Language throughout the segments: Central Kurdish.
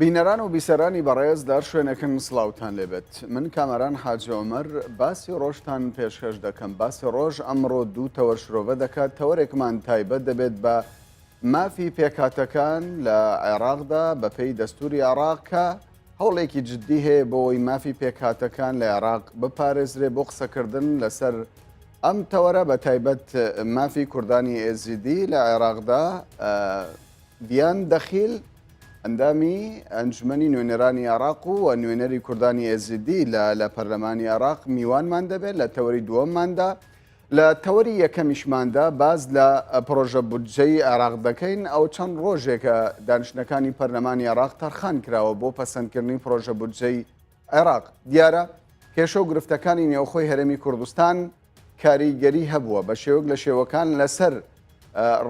بینەران و بیسەرانی بەڕێز دار شوێنەکەن سڵاوتان لێبێت. من کامەران حاجی عومەر باسی ڕۆژتان پێشکەش دەکەم. باسی ڕۆژ ئەمڕۆ دوو تەوەرشرۆڤە دەکات. تەوەرێکمان تایبەت دەبێت بە مافی پێکاتەکان لە عێراقدا بە پێی دەستوری عێراق کە هەوڵێکی جددی هەیە بۆەوەی مافی پێکاتەکان لە عێراق بپارێزرێ بۆ قسەکردن لەسەر ئەم تەوەرە بە تایبەت مافی کوردانی ئێزیدی لە عێراقدا دیان دەخیل ئەندامی ئەنجومەنی نوێنەرانی عێراق و نوێنەری کوردانی ئێزیدی لە پەرلەمانی عێراق میوانمان دەبێت لە تەوەری دووەمماندا. لە تەوەری یەکەمیشماندا باز لە پرۆژە بودجەی عێراق دەکەین. ئەو چەند ڕۆژێکە دانیشتەکانی پەرلەمانی عێراق تەرخان کراوە بۆ پەسەندکردنی پرۆژە بودجەی عێراق. دیارە کێشە و گرفتەکانی نێوخۆی هەرێمی کوردستان کاریگەری هەبووە بە شێوەک لە شێوەکان لەسەر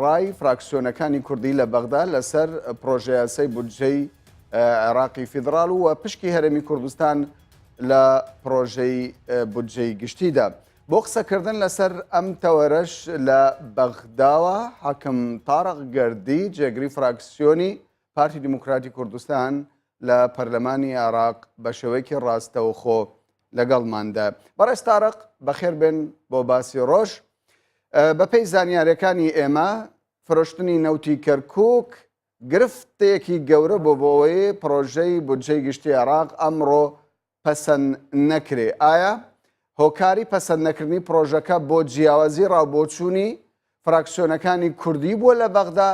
ڕای فراکسیۆنەکانی کوردی لە بەغدا لەسەر پرۆژە یاسای بودجەی عێراقی فیدراڵ و پشکی هەرێمی کوردستان لە پرۆژەی بودجەی گشتیدا. بۆ قسەکردن لەسەر ئەم تەوەرەش لە بەغداوە حاکم تارق گەردی جێگری فراکسیۆنی پارتی دیموکراتی کوردستان لە پەرلەمانی عێراق بە شێوەیەکی ڕاستەوخۆ لەگەڵماندا. بەڕێز تارق بەخێر بێن بۆ باسی ڕۆژ. بەپێی زانیاریەکانی ئێمە فرۆشتنی نەوتی کەرکووک گرفتەیەکی گەورە بۆ بۆەوەی پرۆژەی بودجەی گشتی عێراق ئەمڕۆ پەسەند نەکرێ. ئایا هۆکاری پەسەند نەکردنی پرۆژەکە بۆ جیاوازی ڕاوبۆچوونی فراکسیۆنەکانی کوردی بووە لە بەغدا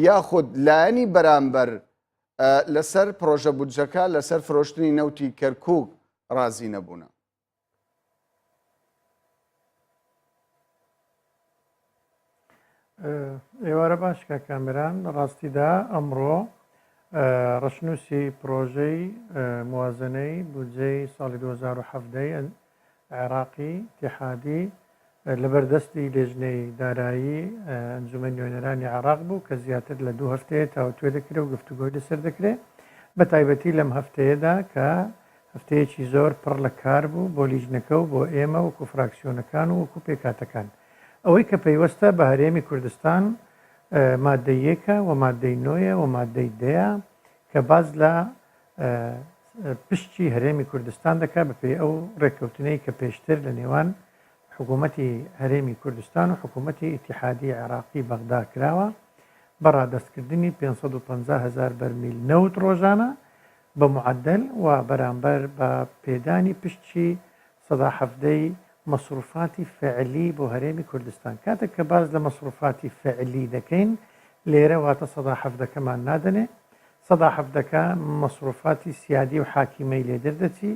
یاخود لایەنی بەرامبەر لەسەر پرۆژە بودجەکە لەسەر فرۆشتنی نەوتی کەرکووک ڕازی نەبوونە؟ ئێوارە باشکە کامران ڕاستیدا ئەمڕۆ ڕەشنووسی پرۆژەی موازنەی بودجەی ساڵی 2017 عێراقی اتحادی لەبەردەستی لێژنەی دارایی ئەنجومەنی نوێنەرانی عێراق بوو کە زیاتر لە 2 هەفتەیە تاوتوێ دەکرێت و گفتوگۆی لەسەر دەکرێت بە تایبەتی لەم هەفتەیەدا کە هەفتەیەکی زۆر پڕ لە کار بوو بۆ لیژنەکە و بۆ ئێمە وەکو فراکسیۆنەکان و وەکو پێکاتەکان. ئەوەی کە پەیوەستە بە هەرێمی کوردستان مادەی یەکە و مادەی نۆیە و مادەی دەیە کە باز لە پشتی هەرێمی کوردستان دەکات بەپێی ئەو ڕێککەوتنەی کە پێشتر لە نێوان حکوومەتی هەرێمی کوردستان و حکوومەتی ئیتیحادی عێراقی بەغدا کراوە بە ڕادەستکردنی 550,000 بەرمیل نەوت ڕۆژانە بە معدل و بەرامبەر بە پێدانی پشتی 170 مەسروفاتی فعلی بۆ هەرێمی کوردستان. کاتێک کە باز لە مەسروفاتی فعلی دەکەین لێرە واتە 170ەکەمان نادەنێ. 170ەکە مەسروفاتی سیادی و حاکیمەی لێ دەردەچی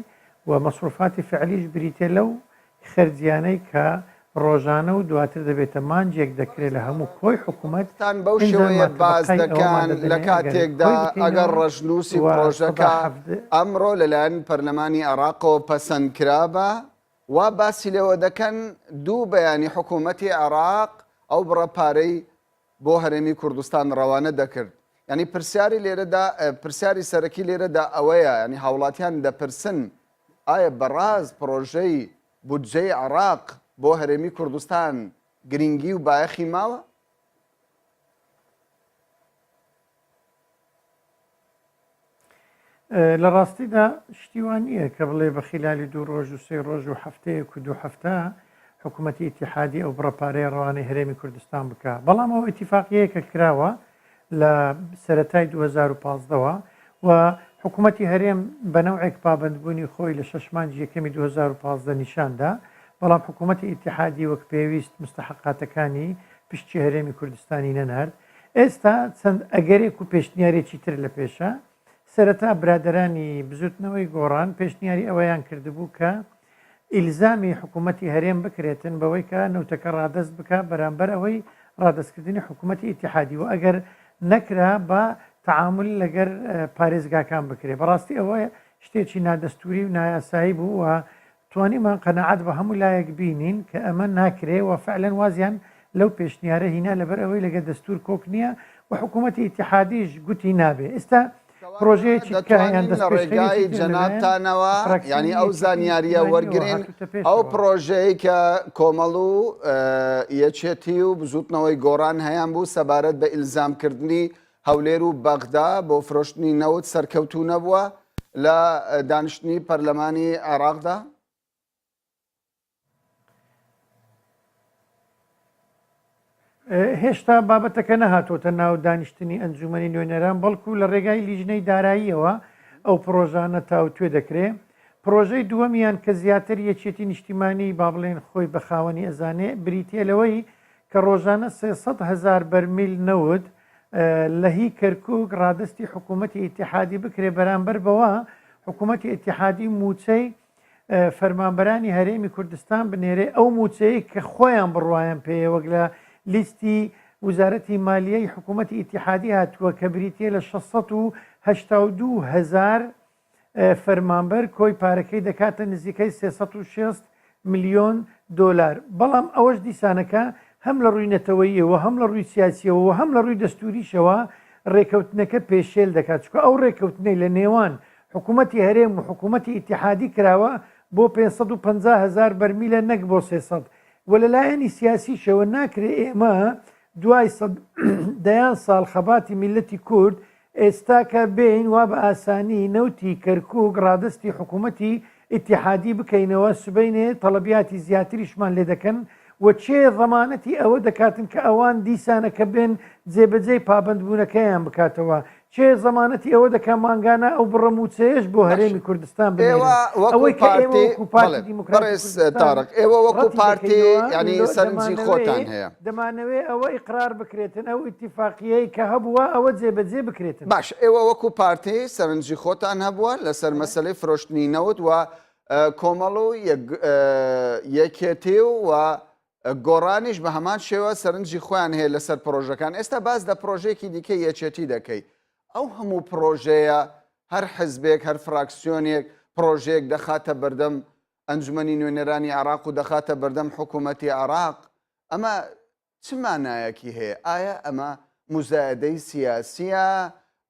و مەسروفاتی فعلیش بریتێ لەو خەرجیانەی کە ڕۆژانە و دواتر دەبێتە مانجێک دەکرێت لە هەموو کۆی حکوومەتتان بەو شێوەیە باز دەکەن لە کاتێکدا ئەگەر ڕەشنووسی پرۆژەکە ئەمڕۆ لەلایەن پەرلەمانی عێراقەوە پەسەند کرابە وا باسی لێوە دەکەن دوو بەیانی حکوومەتی عێراق ئەو بڕەپارەی بۆ هەرێمی کوردستان ڕەوانە دەکرد. ینی پرسیاری لێرەدا پرسیاری سەرەکی لێرەدا ئەوەیە ینی هاوڵاتیان دەپرسن ئایا بەڕاز پرۆژەی بودجەی عێراق بۆ هەرێمی کوردستان گرنگی و بایەخی ماوە؟ لە ڕاستیدا شتیوان نییە کە بڵێ بە خلالی 2 ڕۆژ و 3 ڕۆژ و هەفتەیەک و 2 هەفتە حکوومەتی ئیتیحادی ئەو بڕەپارەی ڕەوانەی هەرێمی کوردستان بکە. بەڵام ئەو ئیتیفاقیەیەکە کراوە لە سەرەتای 2015ەوە و حکوومەتی هەرێم بەنەوعێک پابندبوونی خۆی لە 6 مانگی یەکەمی 2015 نیشاندا. بەڵام حکوومەتی ئیتیحادی وەک پێویست مستحقاتەکانی پشتی هەرێمی کوردستانی نەنارد. ئێستا چەند ئەگەرێک و پێشنیارێکی تر لە پێشە سەرەتا برادرانی بزوتنەوەی گۆڕان پێشنیاری ئەوەیان کردبوو کە ئیلزامی حکوومەتی هەرێم بکرێتن بەوەی کە نەوتەکە ڕادەست بکە بەرامبەر ئەوەی ڕادەستکردنی حکوومەتی ئیتیحادی و ئەگەر نەکرا بە تعامل لەگەر پارێزگاکان بکرێت. بەڕاستی ئەوە شتێکی نادەستوری و نایاسایی بوو و توانیمان قەنەعەت بە هەموو لایەک بینین کە ئەمە ناکرێ و فعلەن وازیان لەو پێشنیارە هینا لەبەر ئەوەی لەگە دەستور کۆک نییە و حکوومەتی ئیتیحادیش گوتی نابێ. ئێستا پرۆژەیەکی ڕێگای جەنابتانەوە ینی ئەو زانیاریە وەرگین ئەو پرۆژەیە کە کۆمەڵ و یەکێتی و بزوتنەوەی گۆڕان هەیان بوو سەبارەت بە ئیلزامکردنی هەولێر و بەغدا بۆ فرۆشتنی نەوت سەرکەوتوو نەبووە لە دانیشتنی پەرلەمانی عێراقدا؟ هێشتا بابەتەکە نەهاتۆتە ناو دانیشتنی ئەنجومەنی نوێنەران بەڵکو لە ڕێگای لیژنەی داراییەوە ئەو پرۆژانە تاوتوێ دەکرێت. پرۆژەی دووەمیان کە زیاتر یەکێتی نیشتیمانی با بڵێن خۆی بە خاوەنی ئەزانێ بریتێلەوەی کە ڕۆژانە 300,000 بەرمیل نەوت لە هی کەرکووک ڕادستی حکوومەتی ئیتیحادی بکرێ بەرامبەر بەوە حکوومەتی ئیتیحادی موچەی فەرمانبەرانی هەرێمی کوردستان بنێرێ ئەو موچەیە کە خۆیان بڕواان پێ وەک لە لیستی وزارەتی مالیەی حکوومەتی ئیتیحادی هاتووە کە بریتە لە 682,000 فەرمانبەر کۆی پارەکەی دەکاتە نزیکەی 360 میلیۆن دۆلار. بەڵام ئەوەش دیسانەکە هەم لە ڕووی نەتەوەییەوە هەم لە ڕووی سیاسیەوە هەم لە ڕووی دەستوریشەوە ڕێکەوتنەکە پێشێل دەکات چکە ئەو ڕێکەوتنەی لە نێوان حکوومەتی هەرێم و حکوومەتی ئیتیحادی کراوە بۆ 550,000 بەرمیلە نەک بۆ 300 و لەلایەنی سیاسیشەوە ناکرێ ئێمە دوای دەیان ساڵ خەباتی میلەتی کورد ئێستاکە بین وا بە ئاسانی نەوتی کەرکووک ڕادستی حکوومەتی ئیتیحادی بکەینەوە سبەینێ تەڵەبیاتی زیاتریشمان لێ دەکەن و چێ ضەمانەتی ئەوە دەکاتن کە ئەوان دیسانەکە بێن جێبەجێی پابندبوونەکەیان بکاتەوە چێ زەمانەتی ئەوە دەکە مانگانە ئەو بڕەموچەیەش بۆ هەرێمی کوردستان ئەوەی تاڕق ئێوە وەکو پارتی ینی سەرنجی خۆتان هەیە دەمانەوێت ئەوە ئیقرار بکرێتن ئەو ئیتیفاقیەی کە هەبووە ئەوە جێبەجێ بکرێتن. باش ئێوە وەکو پارتی سەرنجی خۆتان هەبووە لەسەر مەسلەی فرۆشتنی نەوت و کۆمەڵ و یەکێتی و گۆڕانیش بە هەمان شێوە سەرنجی خۆیان هەیە لەسەر پرۆژەکان. ئێستا باز لە پرۆژێکی دیکە یەکێتی دەکەی. ئەو هەموو پرۆژەیە هەر حزبێک هەر فراکسیۆنێک پرۆژێک دەخاتە بەردەم ئەنجومەنی نوێنەرانی عێراق و دەخاتە بەردەم حکوومەتی عێراق. ئەمە چ مانایەکی هەیە؟ ئایا ئەمە مزایدەی سیاسیە؟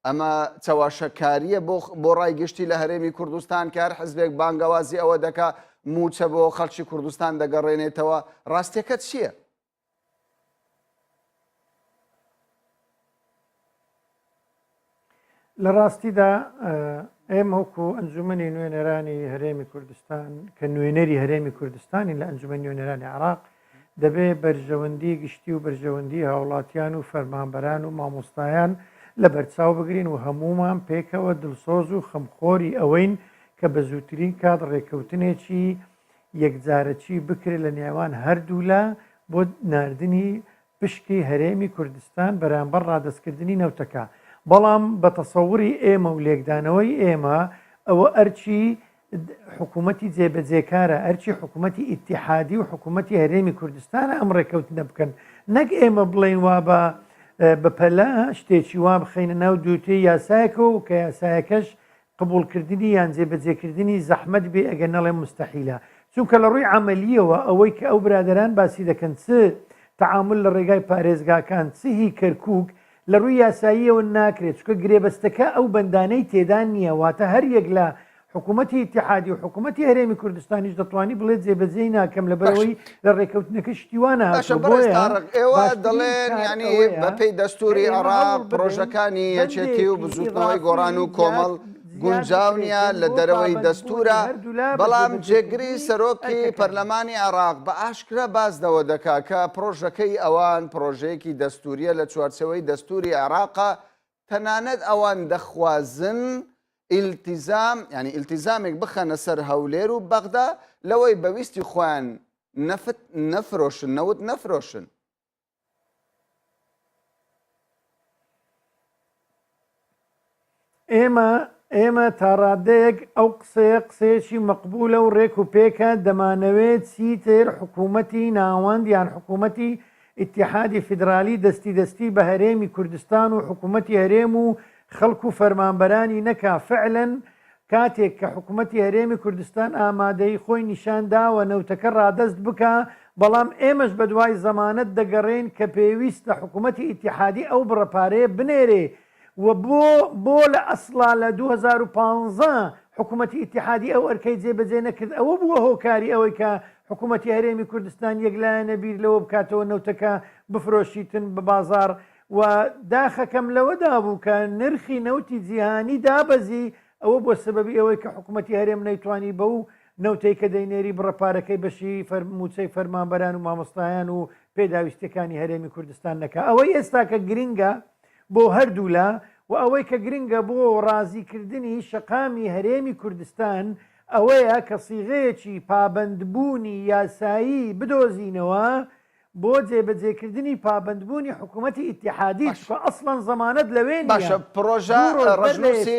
ئەمە چاواشەکاریە بۆ ڕایگەشتی لە هەرێمی کوردستان کە هەر حزبێک بانگەوازی ئەوە دەکا موچە بۆ خەڵکی کوردستان دەگەڕێنێتەوە؟ ڕاستیەکە چییە؟ لە ڕاستیدا ئێمە وەکو ئەنجومەنی نوێنەرانی هەرێمی کوردستان کە نوێنەری هەرێمی کوردستانی لە ئەنجومەنی نوێنەرانی عێراق دەبێ بەرژەوەندی گشتی و بەرژەوەندی هاوڵاتیان و فەرمانبەران و مامۆستایان لە بەرچاو بگرین و هەمومان پێکەوە دڵسۆز و خەمخۆری ئەوەین کە بە زووترین کات ڕێکەوتنێکی یەکجارەکی بکرێت لە نێوان هەردوولا بۆ ناردنی پشکی هەرێمی کوردستان بەرامبەر ڕادەستکردنی نەوتەکە. بەڵام بە تەسەوری ئێمە و لێکدانەوەی ئێمە ئەوە ئەرچی حکوومەتی جێبەجێکارە ئەرچی حکوومەتی ئیتیحادی و حکوومەتی هەرێمی کوردستانە ئەم ڕێکەوتنە بکەن نەک ئێمە بڵێن وا بەپەلا شتێکی وا بخەینە ناو دووتێ یاسایەکە و کە یاسایەکەش قبولکردنی یان جێبەجێکردنی زەحمەت بێ ئەگە نەڵێ مستەحیلە. چونکە لە ڕووی عملیەوە ئەوەی کە ئەو برادەران باسی دەکەن چ تەعامل لە ڕێگای پارێزگاکان چهی کەرکووک لە ڕووی یاساییەوە ناکرێت چکە گرێبەستەکە ئەو بەندانەی تێدان نییە واتە هەر یەک لە حکوومەتی ئیتیحادی و حکوومەتی هەرێمی کوردستانیش دەتوانی بڵێت جێبەجێی ناکەم لە بەرەوەی لە ڕێکەوتنەکە شتیوانە ئێوە دەڵێن ینی بەپێی دەستوری عێراق پرۆژەکانی یەکێتی و بزوتنەوەی گۆڕان و کۆمەڵ گونجاو نیە لە دەرەوەی دەستورە. بەڵام جێگری سەرۆکی پەرلەمانی عێراق بە ئاشکرا بازدەوە دەکا کە پرۆژەکەی ئەوان پرۆژەیەکی دەستوریە لە چوارچەوەی دەستوری عێراقە تەنانەت ئەوان دەخوازن ئیلتیزام ینی ئیلتیزامێک بخەنە سەر هەولێر و بەغدا لەوەی بەویستی خۆیان نەفت نەفرۆشن نەوت نەفرۆشن. ئێمە تا ڕادەیەک ئەو قسەیەکی مەقبولە و ڕێک و پێکە دەمانەوێت چیتر حکوومەتی ناوەند یان حکوومەتی ئیتیحادی فیدرالی دەستی بە هەرێمی کوردستان و حکوومەتی هەرێم و خەڵک و فەرمانبەرانی نەکا فعلەن کاتێک کە حکوومەتی هەرێمی کوردستان ئامادەی خۆی نیشانداوە نەوتەکە ڕادەست بکە. بەڵام ئێمەش بە دوای زەمانەت دەگەڕێن کە پێویستە حکوومەتی ئیتیحادی ئەو بڕەپارەیە بنێرێ و بۆ لە ئەسڵا لە 2015 حکوومەتی ئیتیحادی ئەو ئەرکەی جێبەجێ نەکرد ئەوە بووە هۆکاری ئەوەی کە حکوومەتی هەرێمی کوردستان یەکلایەنە بیر لەوە بکاتەوە نەوتەکە بفرۆشیتن بە بازار و داخەکەم لەوەدا بوو کە نرخی نەوتی جیهانی دابەزی ئەوە بۆ سبەبی ئەوەی کە حکوومەتتی هەرێم نەیتوانی بە و نەوتەی کە دەینێری بڕەپارەکەی بەشی موچەی فەرمانبەران و مامۆستایان و پێداویستەکانی هەرێمی کوردستان نەکە ئەوەی ئێستا کە گرینگە بۆ هەردوو لە و ئەوەی کە گرینگە بۆ ڕازیکردنی شەقامی هەرێمی کوردستان ئەوەیە کە سیغەیەکی پابندبوونی یاسایی بدۆزینەوە بۆ جێبەجێکردنی پابندبوونی حکوومەتی ئیتیحادی چکە ئەسڵەن زەمانەت لەوێ باشە پرۆژە ڕژنووسی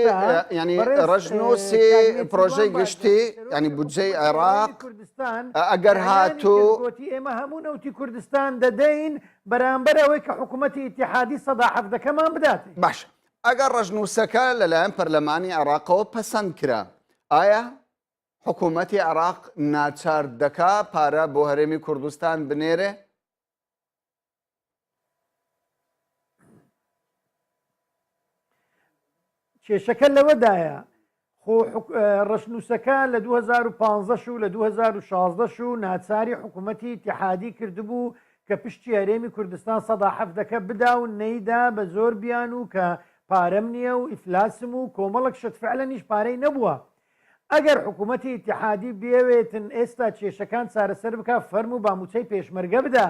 ینی ڕژنووسی پرۆژەی گشتی ینی بودجەی عێراق کوردستان ئەگەر هاتوو گوتی ئێمە هەموو نەوتی کوردستان دەدەین بەرامبەر ئەوەی کە حکوومەتی ئیتیحادی سەدا حەفدەکەمان بدات باشە ئەگەر ڕژنووسەکە لەلایەن پەرلەمانی عێراقەوە پەسەند کرا ئایا حکوومەتی عێراق ناچار دەکا پارە بۆ هەرێمی کوردستان بنێرێ؟ کێشەکە لەوەدایە خۆ ڕەشنووسەکە لە 2015 و لە 2016 و ناچاری حکوومەتی ئیتیحادی کردبوو کە پشتی هەرێمی کوردستان سەدا حەفدەکە بدا و نەیدا بە زۆر بیان و کە پارەم نییە و ئیفلاسم و کۆمەڵک شت فعلەنیش پارەی نەبووە ئەگەر حکوومەتی ئیتیحادی بێوێتن ئێستا کێشەکان چارەسەر بکە فەرم و باموچەی پێشمەرگە بدا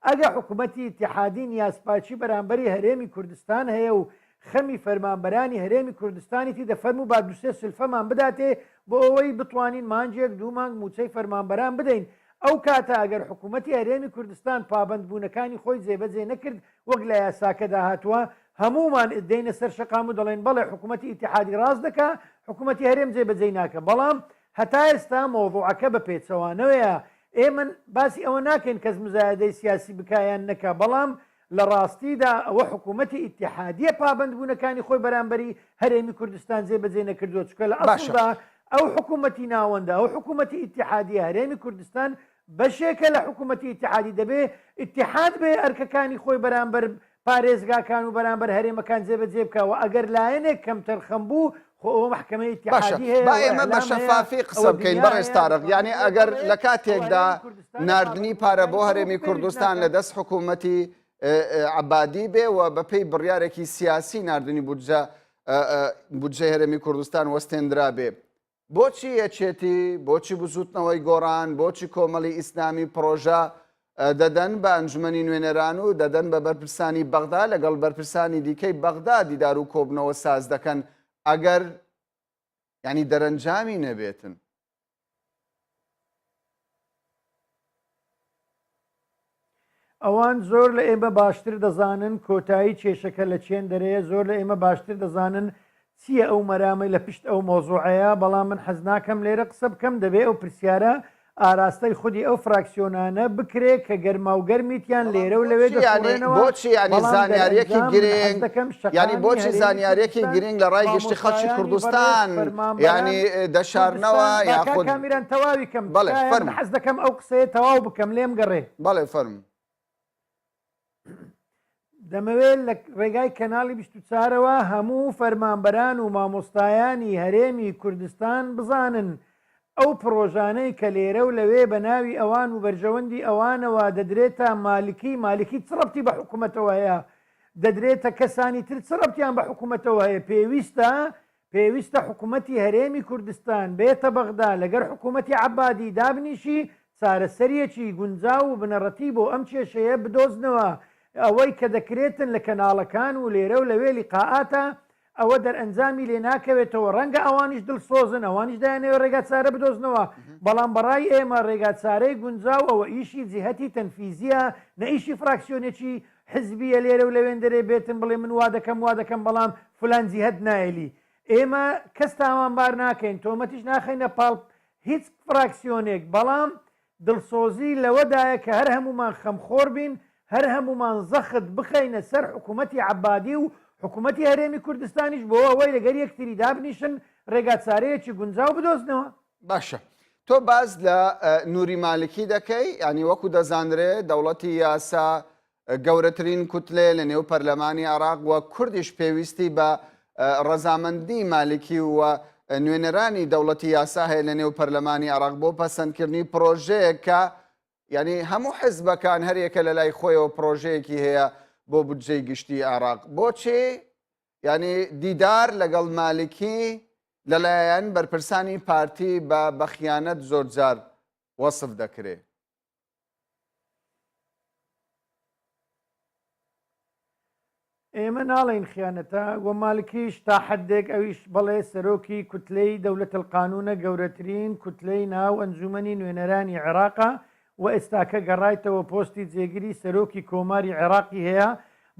ئەگەر حکوومەتی ئیتیحادی نیازپاچی بەرامبەری هەرێمی کوردستان هەیە و خەمی فەرمانبەرانی هەرێمی کوردستانیتی دەفەرم و با دوسێ سلفەمان بداتێ بۆ ئەوەی بتوانین مانجێک دوو مانگ موچەی فەرمانبەران بدەین ئەو کاتە ئەگەر حکوومەتی هەرێمی کوردستان پابندبوونەکانی خۆی جێبەجێ نەکرد وەک لە یاساکەدا هاتووە هەمومان دێنە سەر شەقام و دەڵێن بەڵێ حکوومەتی ئیتیحادی ڕاست دەکا حکوومەتی هەرێم جێبەجێ ناکە بەڵام هەتا ئێستا مۆڤوعەکە بە پێچەوانەوەیە ئێمە باسی ئەوە ناکەین کەس مزایدەی سیاسی بکایان نەکە بەڵام لە ڕاستیدا ئەوە حکوومەتی ئیتیحادیە پابندبوونەکانی خۆی بەرامبەری هەرێمی کوردستان جێبەجێ نەکردووە چکە لە ئەسڵدا ئەو حکوومەتی ناوەندە ئەو حکوومەتی ئیتیحادی هەرێمی کوردستان بەشێکە لە حکوومەتی ئیتیحادی دەبێ ئیتیحاد بێ ئەرکەکانی خۆی بەرامبەر پارێزگاکان و بەرامبەر هەرێمەکان جێبەجێ بکەوە ئەگەر لایەنێک کەم تەرخەم بوو خۆ محکمەی ئیتیحادی هەیە با ئێمە بە شەفافی قسە بکەین بەڕێز تارق یعنی ئەگەر لە کاتێکدا ناردنی پارە بۆ هەرێمی کوردستان لە دەست حکوومەتی عبادی بێ و بەپێی بڕیارێکی سیاسی ناردنی بودجەی هەرێمی کوردستان وەستێنرا بێ بۆچی یەکێتی بۆچی بزوتنەوەی گۆڕان بۆچی کۆمەڵی ئیسلامی پرۆژە دەدەن بە ئەنجومەنی نوێنەران و دەدەن بە بەرپرسانی بەغدا لەگەڵ بەرپرسانی دیکەی بەغدا دیدار و کۆبنەوە ساز دەکەن ئەگەر ینی دەرەنجامی نەبێتن ئەوان زۆر لە ئێمە باشتر دەزانن کۆتایی کێشەکە لە چێن دەرەیە زۆر لە ئێمە باشتر دەزانن چییە ئەو مەرامەی لە پشت ئەو مۆزوعەیە بەڵام من حەز ناکەم لێرە قسە بکەم دەبێت ئەو پرسیارە ئاراستەی خودی ئەو فراکسیۆنانە بکرێ کە گەرما و گەرمیتیان لێرە و لەوێ بۆچی ینی زانیاریەکی گرنگ ینی بۆچی زانیاریەکی گرنگ لە ڕای گشتی خەڵکی کوردستان ینی دەشارنەوە یاخود کامیران تەواوی کەم حەز دەکەم ئەو قسەیە تەواو بکەم لێم گەڕێ بەڵێ فەرم دەمەوێت لە ڕێگای کەناڵی 24ەوە هەموو فەرمانبەران و مامۆستایانی هەرێمی کوردستان بزانن ئەو پرۆژانەی کە لێرە و لەوێ بە ناوی ئەوان و بەرژەوەندی ئەوانەوە دەدرێتە مالکی چڕەتی بە حکوومەتەوە هەیە دەدرێتە کەسانی تر چڕەتیان بە حکوومەتەوە هەیە پێویستە حکوومەتی هەرێمی کوردستان بێتە بەغدا لەگەر حکوومەتی عەبادی دابنیشی چارەسەریەکی گونجاو و بنەڕەتی بۆ ئەم کێشەیە بدۆزنەوە ئەوەی کە دەکرێتن لە کەناڵەکان و لێرە و لەوێ لیقاعاتە ئەوە دەرئەنجامی لێ ناکەوێتەوە ڕەنگە ئەوانیش دڵسۆزن ئەوانیش دایانەوە ڕێگا چارە بدۆزنەوە بەڵام بەڕای ئێمە ڕێگا چارەی گونجاو ئەوە ئیشی جیهەتی تەنفیزیە نە ئیشی فراکسیۆنێکی حزبیە لێرە و لەوێن دەرێ بێتن بڵێ من وا دەکەم بەڵام فلان جیهەت نایلی ئێمە کەس تاوانبار ناکەین تۆمەتیش ناخەینە پاڵ هیچ فراکسیۆنێک بەڵام دڵسۆزی لەوەدایە کە هەر هەمومان خەمخۆر بین هەر هەمومان زەخت بخەینە سەر حکوومەتی عەبادی و حکوومەتی هەرێمی کوردستانیش بۆ ئەوەی لەگەر یەکتری دابنیشن ڕێگا چارەیەکی گونجاو بدۆزنەوە باشە تۆ باز لە نووری مالکی دەکەی ینی وەکو دەزانرێت دەوڵەتی یاسا گەورەترین کوتلێ لە نێو پەرلەمانی عێراق وە کوردیش پێویستی بە ڕەزامەندی مالکی و نوێنەرانی دەوڵەتی یاسا هەیە لە نێو پەرلەمانی عێراق بۆ پەسەندکردنی پرۆژەیەک کە ینی هەموو حزبەکان هەرێکە لە لای خۆیەوە پرۆژەیەکی هەیە بۆ بودجەی گشتی عێراق بۆچێ یعنی دیدار لەگەڵ مالکی لەلایەن بەرپرسانی پارتی بە خیانەت زۆر جار وەسف دەکرێت. ئێمە ناڵین خیانەتە وە مالکیش تا حدێک ئەویش بەڵێ سەرۆکی کوتلەی دەولەت القانونە گەورەترین کوتلەی ناو ئەنجومەنی نوێنەرانی عێراقا و ئێستاکە گەڕایتەوە پۆستی جێگیری سەرۆکی کۆماری عێراقی هەیە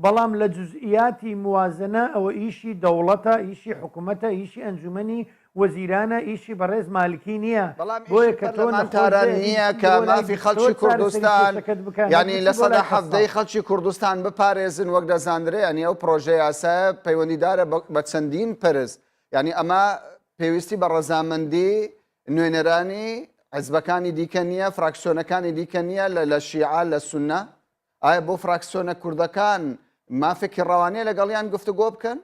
بەڵام لە جزئیاتی موازنە ئەوە ئیشی دەوڵەتە ئیشی حکوومەتە ئیشی ئەنجومەنی وەزیرانە ئیشی بەڕێز مالکی نییە بۆیە کە تۆمانتاران نییە کە مافی خەڵکی کوردستان ینی لە سەدا حەفدەی خەڵکی کوردستان بپارێزن وەک دەزانرێ ئەنی ئەو پرۆژه یاسایە پەیوەندیدارە بە چەندین پرز ینی ئەمە پێویستی بە ڕەزامەندی نوێنەرانی حیزبەکانی دیکە نییە فراکسیۆنەکانی دیکە نییە لە شیعە لە سونە ئایا بۆ فراکسیۆنە کوردەکان مافێکی ڕەوانەیە لەگەڵیان گفتوگۆ بکەن؟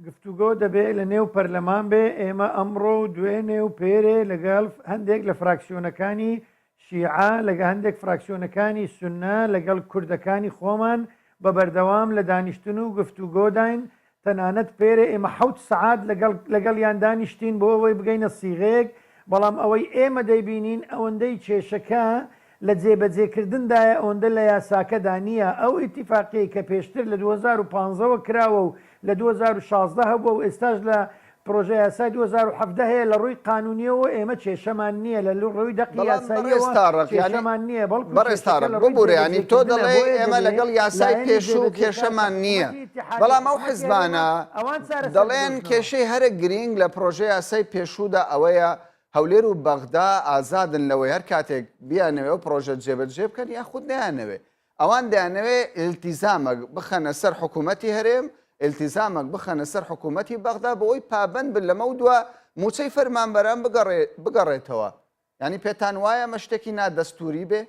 گفتوگۆ دەبێت لە نێو پەرلەمان بێ ئێمە ئەمڕۆ و دوێنێ و پێرێ لەگەڵ هەندێک لە فراکسیۆنەکانی شیعە لەگە هەندێک فراکسیۆنەکانی سونە لەگەڵ کوردەکانی خۆمان بە بەردەوام لە دانیشتن و گفتوگۆداین تەنانەت پێرێ ئێمە حەوت سەعات لەگەڵ یان دانیشتین بۆ ئەوەی بگەینە سیغەیەک بەڵام ئەوەی ئێمە دەیبینین ئەوەندەی کێشەکە لە جێبەجێکردندایە ئەوەندە لە یاساکەدا نییە ئەو ئیتیفاقی کە پێشتر لە 2015ەوە کراوە و لە 2016 هەبووە و ئێستاش لە پرۆژه یاسای 2017 هەیە لە ڕووی قانونیەوە ئێمە کێشەمان نییە لە ڕووی دەقی یاساییەوە کێشەمان نییە بەڕێستارە ببوورێ ینی تۆ دەڵێ ئێمە لەگەڵ یاسای پێشوو کێشەمان نییە بەڵام ئەو حیزبانە دەڵێن کێشەی هەرە گرنگ لە پرۆژه یاسای پێشوودا ئەوەیە هەولێر و بەغدا ئازادن لەوەی هەر کاتێک بیانەوێ و پرۆژە جێبەجێ بکەن یاخود نەیانەوێ ئەوان دەیانەوێ ئیلتیزامێک بخەنە سەر حکوومەتی هەرێم ئیلتیزامێک بخەنە سەر حکوومەتی بەغدا بەوەی پابند بن لەمە دووە موچەی فەرمانبەران بگەڕێتەوە ینی پێتان وایە ئەمە شتێکی نادەستوری بێ؟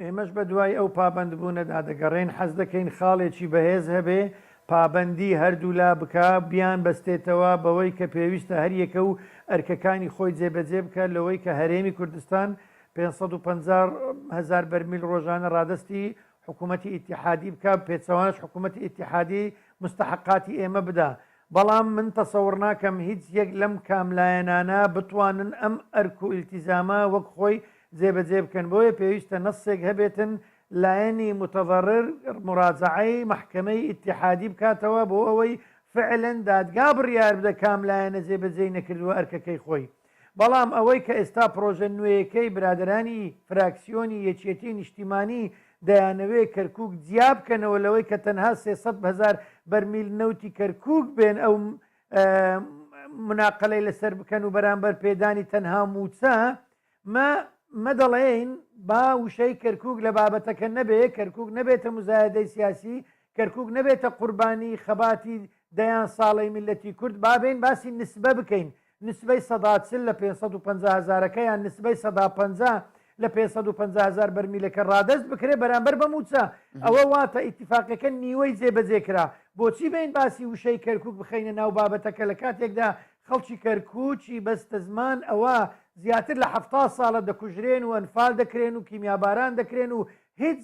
ئێمەش بە دوای ئەو پابند بوونەدا دەگەڕێن حەز دەکەین خاڵێکی بەهێز هەبێ پابندی هەردوو لا بکە بیان بەستێتەوە بەوەی کە پێویستە هەریەکە و ئەرکەکانی خۆی جێبەجێ بکە لەوەی کە هەرێمی کوردستان 550,000 بەرمیل ڕۆژانە ڕادستی حکوومەتی ئیتیحادی بکە پێچەوانش حکوومەتی ئیتیحادی مستحقاتی ئێمە بدا بەڵام من تەسەور ناکەم هیچ یەک لەم کاملایەنانە بتوانن ئەم ئەرک و ئیلتیزامە وەک خۆی جێبەجێ بکەن بۆیە پێویستە نەسێک هەبێتن لایەنی متەضەرر مراجعەی محکەمەی ئیتیحادی بکاتەوە بۆ ئەوەی فعلەن دادگا بڕیار بدە کاملایەنە جێبەجێ نەکردووە ئەرکەکەی خۆی بەڵام ئەوەی کە ئێستا پرۆژە نوێیەکەی برادرانی فراکسیۆنی یەکێتی نیشتیمانی دەیانەوێ کەرکووک جیا بکەنەوە لەوەی کە تەنها 300,000 بەرمیل نەوتی کەرکووک بێن ئەو مناقلەی لەسەر بکەن و بەرامبەر پێدانی تەنها موچە مە دەڵێن با وشەی کەرکووک لە بابەتەکە نەبێ کەرکووک نەبێتە مزایدەی سیاسی کەرکووک نەبێتە قوربانی خەباتی دەیان ساڵی میلەتی کورد بابێن باسی نسبە بکەین نسبەی 140 لە 550,000ەکە یان نسبەی 150 لە 550,000 بەرمیلەکە ڕادست بکرێ بەرامبەر بە موچە ئەوە واتە ئیتیفاقەکە نیوەی جێبەجێکرا بۆچی بین باسی وشەی کەرکووک بخەینە ناو بابەتەکە لە کاتێکدا خەڵکی کەرکووچی بەستە زمان ئەوە زیاتر لە 70 ساڵە دەکوژرێن و ئەنفال دەکرێن و کیمیاباران دەکرێن و هیچ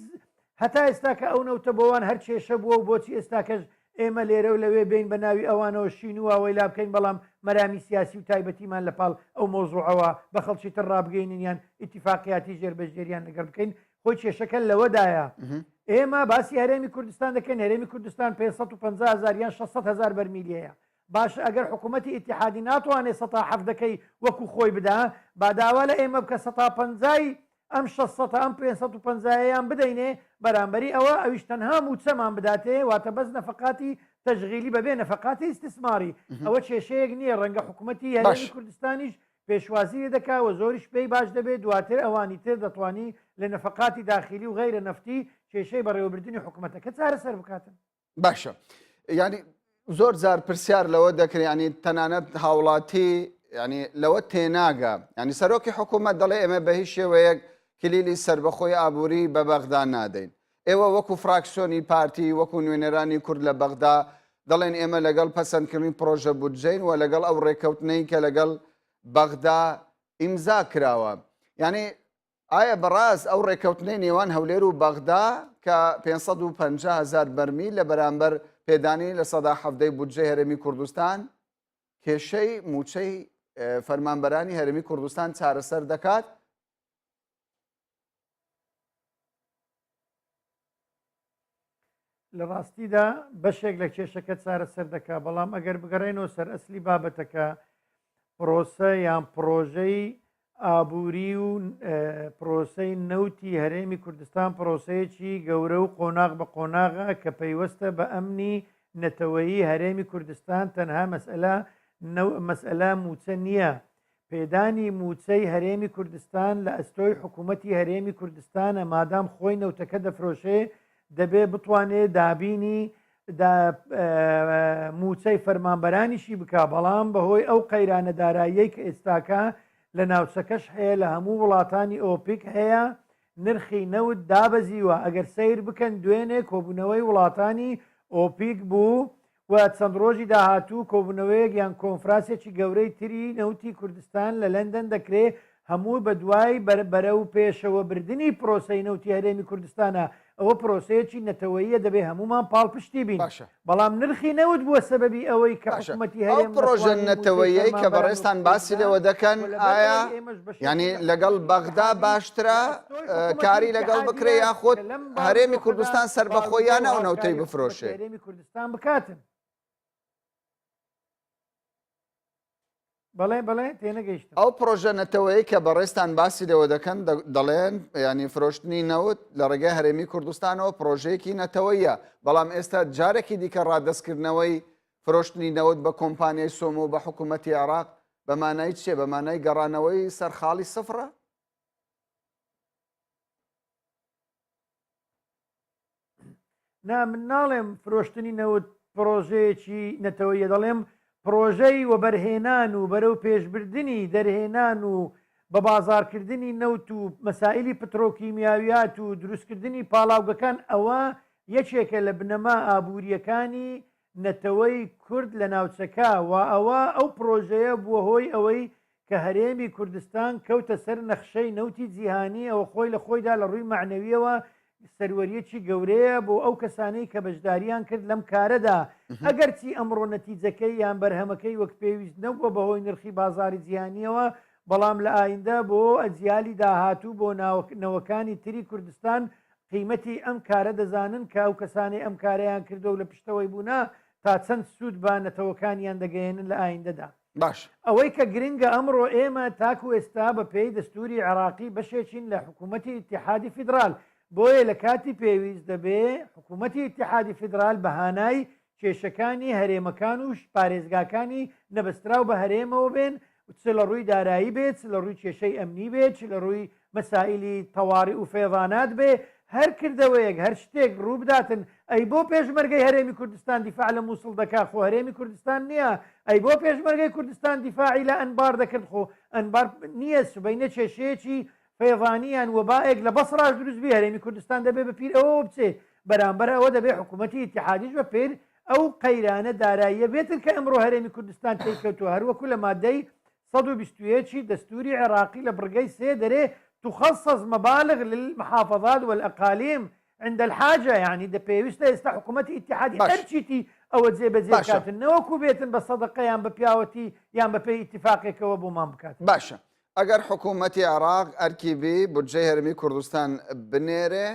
هەتا ئێستا کە ئەو نەوتە بۆوان هەر کێشە بووە و بۆچی ئێستاکەش ئێمە لێرە و لەوێ بین بە ناوی ئەوانەوە شین و ئەوەی لا بکەین بەڵام مەرامی سیاسی و تایبەتیمان لەپاڵ ئەو مۆزوعەوە بە خەڵکی تر ڕابگەینیان ئیتیفاقیاتی ژێربەجێریان لەگەڵ بکەین خۆی کێشەکە لەوەدایە ئێمە باسی هەرێمی کوردستان دەکەن هەرێمی کوردستان 550,000 یان 600,000 بەرمیلیەیە باش ئەگەر حکوومەتی ئیتیحادی ناتوانێت 170 وەکو خۆی بدا با داوا لە ئێمە بکە 150 ئەم 600 ئەم 550یان بدەینێ بەرامبەری ئەوە ئەویش تەنها موچەمان بداتێ واتە بەس نەفقاتی تەشغیلی بەبێ نەفقاتی ئیستثماری ئەوە کێشەیەک نییە ڕەنگە حکوومەتی هەرێمی کوردستانیش پێشوازی دەکا و زۆریش پێی باش دەبێت دواتر ئەوانی تر دەتوانی لە نەفقاتی داخلی و غیرە نەفتی کێشەی بەڕێوەبردننی حکوومەتەکە چارەسەر بکاتن باشە ینی زۆر جار پرسیار لەوە دەکرێت ینی تەنانەت هاوڵاتی ینی لەوە تێناگە ینی سەرۆکی حکوومەت دەڵێ ئێمە بە هیچ شێوەیەک کلیلی سربەخۆی ئابووری بە بەغدا نادەین ئێوە وەکو فراکسیۆنی پارتی وەکو نوێنەرانی کورد لە بەغدا دەڵێن ئێمە لەگەڵ پەسەندکردنی پرۆژە بودجەین و لەگەڵ ئەو ڕێکەوتنەی کە لەگەڵ بەغدا ئیمزا کراوە. یعنی ئایا بەڕاست ئەو ڕێکەوتنەی نێوان هەولێر و بەغدا کە 550,000 بەرمیل لە بەرامبەر پێدانی لە 170 بودجەی هەرێمی کوردستان کێشەی موچەی فەرمانبەرانی هەرێمی کوردستان چارەسەر دەکات؟ لە ڕاستیدا بەشێک لە کێشەکە چارەسەر دەکات، بەڵام ئەگەر بگەڕێنەوە سەر ئەسلی بابەتەکە پرۆسە یان پرۆژەی ئابووری و پرۆسەی نەوتی هەرێمی کوردستان پرۆسەیەکی گەورە و قۆناغ بە قۆناغە کە پەیوەستە بە ئەمنی نەتەوەیی هەرێمی کوردستان. تەنها مەسئلە موچە نییە. پێدانی موچەی هەرێمی کوردستان لە ئەستۆی حکوومەتی هەرێمی کوردستانە مادام خۆی نەوتەکە دەفرۆشێ دەبێ بتوانێت دابینی موچەی فەرمانبەرانیشی بک، بەڵام بەهۆی ئەو قەیرانە داراییەی کە ئێستاکە لە ناوچەکەش هەیە لە هەموو وڵاتانی ئۆپیک هەیە نرخی نەوت دابەزیوە. ئەگەر سیر بکەن دوێنێ کۆبوونەوەی وڵاتانی ئۆپیک بوو و چەند ڕۆژی داهاتوو کۆبوونەوەیەک یان کۆنفرانسێکی گەورەی تری نەوتی کوردستان لە لەندەن دەکرێت هەموو بە دوای بەرە و پێشەوە بردننی پرۆسەی نەوتی هەرێمی کوردستانە. ئەوە پرۆسەیەکی نەتەوەیە دەبێ هەمومان پاڵپشتی بین، بەڵام نرخی نەوت بووە سەبەبی ئەوەی کە حکوومەتی هەرێم پرۆژە نەتەوەیەی کە بەڕێستان باسی لەوە دەکەن ئایا ینی لەگەڵ بەغدا باشترە کاری لەگەڵ بکرێ یاخۆت هەرێمی کوردستان سربەخۆیانە ئەو نەوتەی بفرۆشێ هەرێمی کوردستان بکاتن؟ بەڵێ تێنەگەیشتم. ئەو پرۆژە نەتەوەیە کە بەڕێستان باسی لەوە دەکەن دەڵێن ینی فرۆشتنی نەوت لە ڕێگای هەرێمی کوردستانەوە پرۆژەیەکی نەتەوەیە، بەڵام ئێستا جارێکی دیکە ڕادەستکردنەوەی فرۆشتنی نەوت بە کۆمپانیای سۆم و بە حکوومەتی عێراق بەمانای چێ؟ بەمانای گەڕانەوەی سەرخاڵی سفرە؟ نا من ناڵێم فرۆشتنی نەوت پرۆژەیەکی نەتەوەیە، دەڵێم پرۆژەی وەبەرهێنان و بەرەو پێشبردننی دەرهێنان و بە بازارکردنی نەوت و مەسائلی پترۆکیمیاویات و دروستکردنی پاڵاوگەکان ئەوە یەکێکە لە بنەما ئابوووریەکانی نەتەوەی کورد لە ناوچەکە و ئەوە ئەو پرۆژەیە بووە هۆی ئەوەی کە هەرێمی کوردستان کەوتە سەر نەخشەی نەوتی جیهانی ئەوە خۆی لە خۆیدا لە ڕووی معنەویەوە سەروەریەکی گەورەیە بۆ ئەو کەسانەی کە بەشداریان کرد لەم کارەدا. ئەگەرچی ئەمڕۆ نەتیجەکەی یان بەرهەمەکەی وەک پێویست نەبووە بەهۆی نرخی بازاری جیهانیەوە، بەڵام لە ئایندە بۆ ئەجیالی داهاتوو بۆ نەوەکانی تری کوردستان قیمەتی ئەم کارە دەزانن کە ئەو کەسانی ئەم کارەیان کردو و لە پشتەوەی بوونا تا چەند سوود بە نەتەوەکانیان دەگەێنن لە ئایندەدا. باش ئەوەی کە گرنگە ئەمڕۆ ئێمە تاکو ئێستا بە پێی دەستوری عێراقی بەشێکین لە حکوومەتی ئیتیحادی فیدرال، بۆیە لە کاتی پێویست دەبێ حکوومەتی ئیتیحادی فیدرال بەهانای کێشەکانی هەرێمەکان و پارێزگاکانی نەبەستراو بە هەرێمەوە بێن، چ لە ڕووی دارایی بێت، لە ڕووی کێشەی ئەمنی بێت، لە ڕووی مەسائلی تەواڕی و فێضانات بێ، هەر کردەوەیەک هەر شتێک ڕوو بداتن. ئەی بۆ پێشمەرگەی هەرێمی کوردستان دیفاع لە مووسڵ دەکا، خۆ هەرێمی کوردستان نییە؟ ئەی بۆ پێشمەرگەی کوردستان دیفاعی لە ئەنبار دەکرد، خۆ ئەنبار نییە سبەینە کێشەیەکی فێضانیان وەبائێک لە بەسڕاش دروست بێ، هەرێمی کوردستان دەبێ بە پیر ئەوە بچێ. بەرامبەر ئەوە دەبێ حکوومەتی ئیتیحادیش بە پێر ئەو قەیرانە داراییە بێتن کە ئەمڕۆ هەرێمی کوردستان تێکەوتووە. هەروەکو لە مادەی 121 دستوری عراقي لبرقي سيدري تخصص مبالغ للمحافظات والأقاليم عند الحاجة، يعني ده بيوستا يستا حكومتي اتحادي أرشيتي أو زي بزي كاتن نوكو بيتن بصدقة يان ببياوتي يان ببي اتفاقي كوابو مام بكاتن. باشا اگر حکوومەتی عراق ئەرکیبی بودجەی هەرێمی کوردستان بنێرێ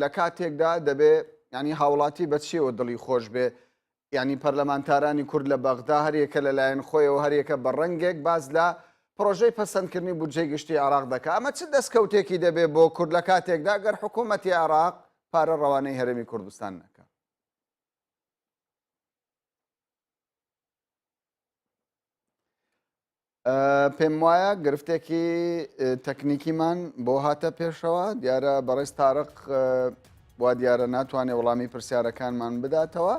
لە کاتێکدا دەبێ ینی هاوڵاتی بەچیەوە دڵی خۆش بێ، ینی پەرلەمانتارانی کورد لە بەغدا هەریەکە لەلایەن خۆیەوە هەریەکە بە ڕەنگێک باز لە پرۆژەی پەسەندکردنی بودجەی گشتی عراق دەکات. ئەمە چ دەستکەوتێکی دەبێ بۆ کورد لە کاتێکدا ئەگەر حکوومەتی عراق پارە ڕەوانەی هەرێمی کوردستان نەکات؟ پێم وایە گرفتێکی تەکنیکیمان بۆ هاتە پێشەوە، دیارە بەڕێز تارق وا دیارە ناتوانێت وەڵامی پرسیارەکانمان بداتەوە.